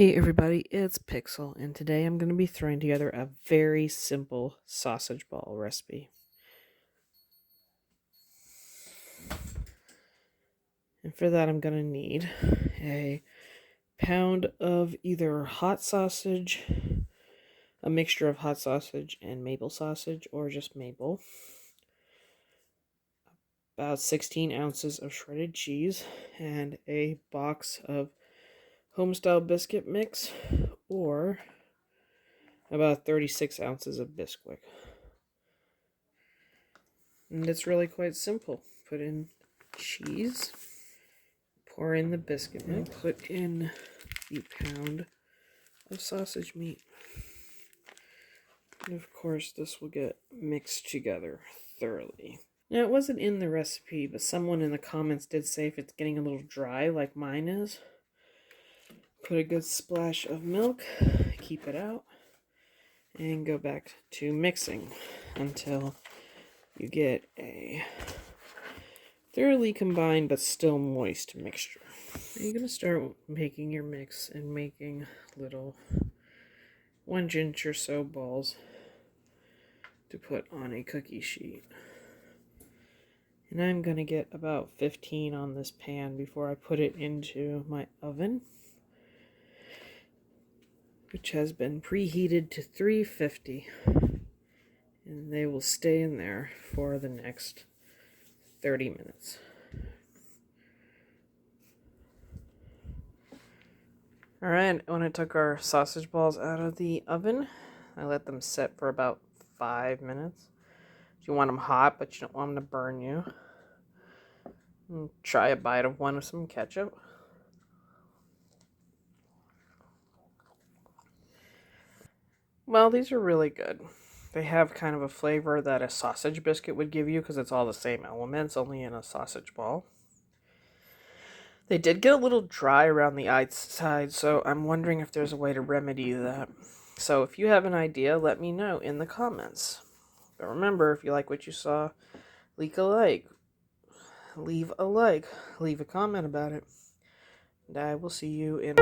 Hey everybody, it's Pixel, and today I'm going to be throwing together a very simple sausage ball recipe. And for that I'm going to need a pound of either hot sausage, a mixture of hot sausage and maple sausage, or just maple, about 16 ounces of shredded cheese, and a box of homestyle biscuit mix, or about 36 ounces of Bisquick. And it's really quite simple. Put in cheese, pour in the biscuit mix, put in the pound of sausage meat. And of course, this will get mixed together thoroughly. Now, it wasn't in the recipe, but someone in the comments did say if it's getting a little dry like mine is, put a good splash of milk, keep it out, and go back to mixing until you get a thoroughly combined but still moist mixture. You're going to start making your mix and making little 1 inch or so balls to put on a cookie sheet. And I'm going to get about 15 on this pan before I put it into my oven, which has been preheated to 350, and they will stay in there for the next 30 minutes. Alright, when I took our sausage balls out of the oven, I let them set for about 5 minutes. You want them hot, but you don't want them to burn you. And try a bite of one with some ketchup. Well, these are really good. They have kind of a flavor that a sausage biscuit would give you because it's all the same elements, only in a sausage ball. They did get a little dry around the outside, so I'm wondering if there's a way to remedy that. So if you have an idea, let me know in the comments. But remember, if you like what you saw, leave a like, leave a comment about it. And I will see you in